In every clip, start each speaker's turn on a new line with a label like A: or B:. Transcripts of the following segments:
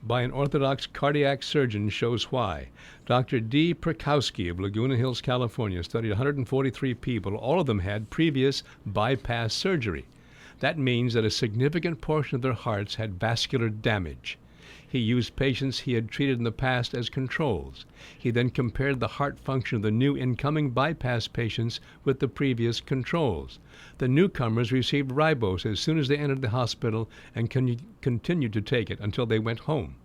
A: by an orthodox cardiac surgeon shows why. Dr. D. Prakowski of Laguna Hills, California, studied 143 people. All of them had previous bypass surgery. That means that a significant portion of their hearts had vascular damage. He used patients he had treated in the past as controls. He then compared the heart function of the new incoming bypass patients with the previous controls. The newcomers received ribose as soon as they entered the hospital and continued to take it until they went home.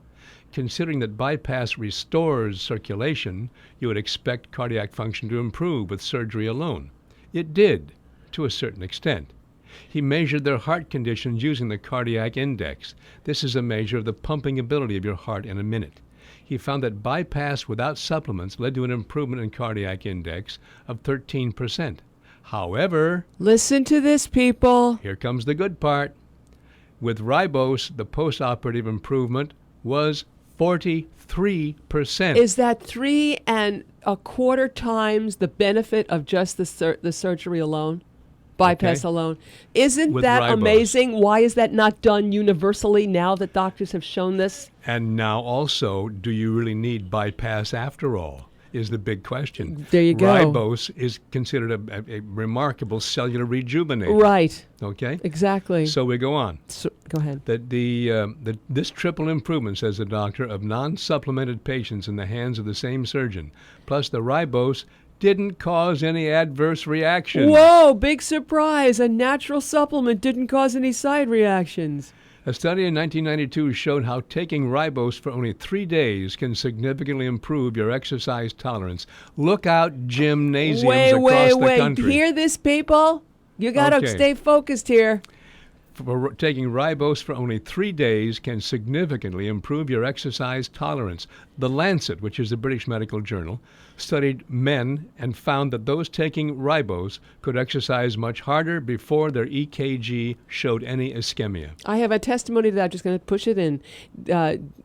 A: Considering that bypass restores circulation, you would expect cardiac function to improve with surgery alone. It did, to a certain extent. He measured their heart conditions using the cardiac index. This is a measure of the pumping ability of your heart in a minute. He found that bypass without supplements led to an improvement in cardiac index of 13%. However,
B: listen to this, people.
A: Here comes the good part. With ribose, the postoperative improvement was 43%.
B: Is that 3.25 times the benefit of just the surgery alone? Bypass alone. Isn't
A: With
B: that
A: ribose.
B: amazing? Why is that not done universally now that doctors have shown this?
A: And now also, do you really need bypass after all, is the big question.
B: There you go.
A: Ribose is considered a remarkable cellular rejuvenator.
B: Right.
A: Okay?
B: Exactly.
A: So we go on.
B: So, go ahead.
A: This triple improvement, says the doctor, of non-supplemented patients in the hands of the same surgeon, plus the ribose, didn't cause any adverse reactions.
B: Whoa, big surprise. A natural supplement didn't cause any side reactions.
A: A study in 1992 showed how taking ribose for only 3 days can significantly improve your exercise tolerance. Look out, gymnasiums across the country.
B: Hear this, people? You got to stay focused here.
A: Taking ribose for only 3 days can significantly improve your exercise tolerance. The Lancet, which is the British medical journal, studied men and found that those taking ribose could exercise much harder before their EKG showed any ischemia.
B: I have a testimony to that. I'm just going to push it in.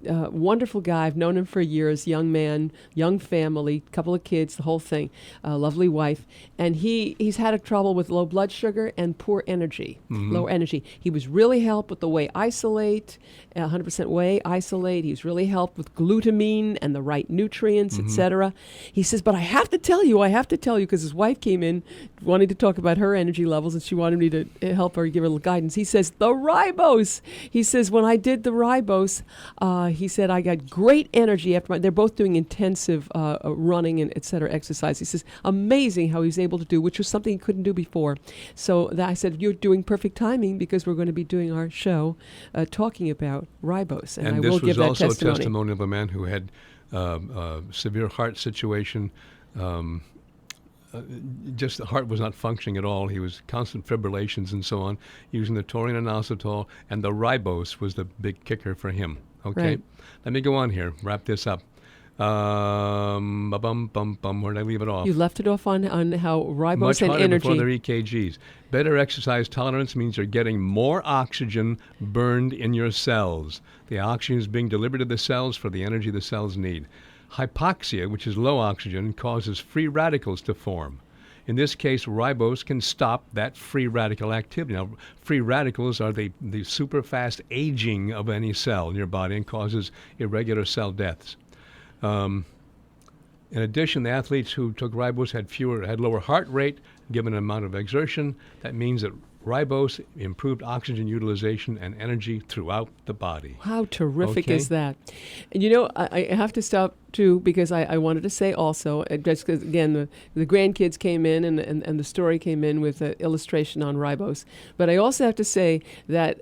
B: Wonderful guy. I've known him for years. Young man, young family, couple of kids, the whole thing. Lovely wife. And he's had a trouble with low blood sugar and poor energy, low energy. He was really helped with the whey isolate, 100% whey isolate. He was really helped with glutamine and the right nutrients, etc. He says, but I have to tell you, because his wife came in wanting to talk about her energy levels, and she wanted me to help her, give her a little guidance. He says, the ribose. He says, when I did the ribose, he said, I got great energy after they're both doing intensive running and etc. exercise. He says, amazing how he was able to do, which was something he couldn't do before. So I said, you're doing perfect timing because we're going to be doing our show talking about ribose. And I will give that testimony.
A: This was also a testimony of a man who had severe heart situation. Just the heart was not functioning at all. He was constant fibrillations and so on, using the taurine and inositol, and the ribose was the big kicker for him. Okay,
B: right.
A: Let me go on here, wrap this up. Where did I leave it off?
B: You left it off on how ribose
A: Much
B: and
A: harder
B: energy.
A: before their EKGs. Better exercise tolerance means you're getting more oxygen burned in your cells. The oxygen is being delivered to the cells for the energy the cells need. Hypoxia, which is low oxygen, causes free radicals to form. In this case, ribose can stop that free radical activity. Now, free radicals are the super fast aging of any cell in your body and causes irregular cell deaths. In addition, the athletes who took ribose had lower heart rate given an amount of exertion. That means that ribose improved oxygen utilization and energy throughout the body.
B: How terrific is that? And you know, I have to stop too, because I wanted to say also, just because again the grandkids came in and the story came in with an illustration on ribose. But I also have to say that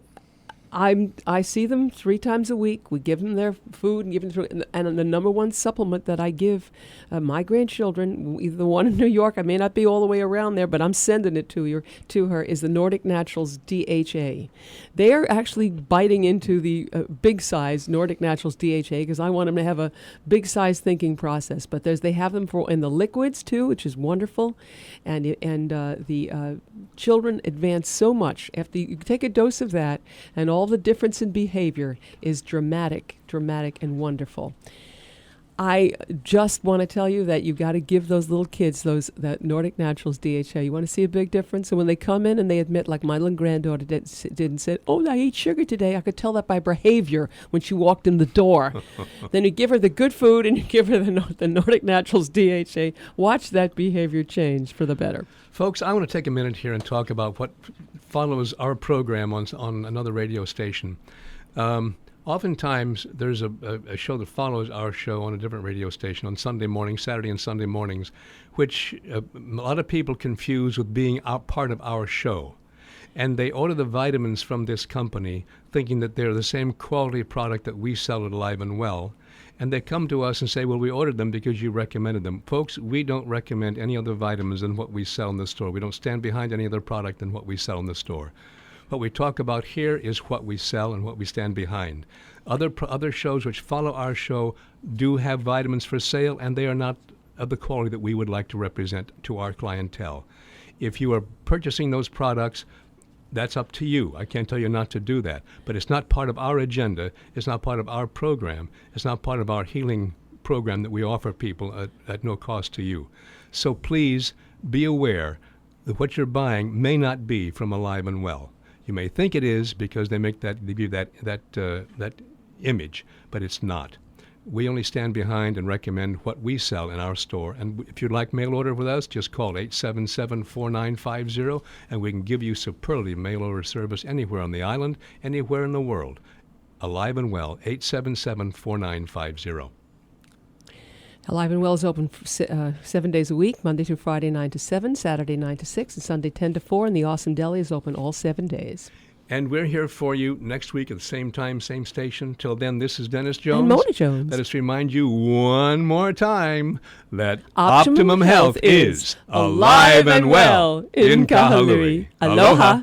B: I see them 3 times a week. We give them their food and give them food. And the number one supplement that I give my grandchildren, either the one in New York, I may not be all the way around there, but I'm sending it to her, is the Nordic Naturals DHA. They are actually biting into the big size Nordic Naturals DHA because I want them to have a big size thinking process. But they have them in the liquids too, which is wonderful. And the children advance so much after you take a dose of that, and all the difference in behavior is dramatic and wonderful. I just want to tell you that you got to give those little kids that Nordic Naturals DHA. You want to see a big difference? And when they come in and they admit, like my little granddaughter didn't say, "Oh, I ate sugar today," I could tell that by behavior when she walked in the door. Then you give her the good food and you give her the Nordic Naturals DHA. Watch that behavior change for the better.
A: Folks, I want to take a minute here and talk about what follows our program on another radio station. Oftentimes, there's a show that follows our show on a different radio station on Sunday mornings, Saturday and Sunday mornings, which a lot of people confuse with being part of our show. And they order the vitamins from this company thinking that they're the same quality product that we sell at Alive and Well. And they come to us and say, well, we ordered them because you recommended them. Folks, we don't recommend any other vitamins than what we sell in the store. We don't stand behind any other product than what we sell in the store. What we talk about here is what we sell and what we stand behind. Other shows which follow our show do have vitamins for sale, and they are not of the quality that we would like to represent to our clientele. If you are purchasing those products, that's up to you. I can't tell you not to do that. But it's not part of our agenda. It's not part of our program. It's not part of our healing program that we offer people at no cost to you. So please be aware that what you're buying may not be from Alive and Well. You may think it is because they give you that image, but it's not. We only stand behind and recommend what we sell in our store. And if you'd like mail order with us, just call 877-4950, and we can give you superlative mail order service anywhere on the island, anywhere in the world. Alive and Well, 877-4950.
B: Alive and Well is open 7 days a week, Monday through Friday 9 to 7, Saturday 9 to 6, and Sunday 10 to 4, and the Awesome Deli is open all 7 days.
A: And we're here for you next week at the same time, same station. Till then, this is Dennis Jones.
B: And Mona Jones.
A: Let us remind you one more time that Optimum Health is alive and well in Kahului. Aloha.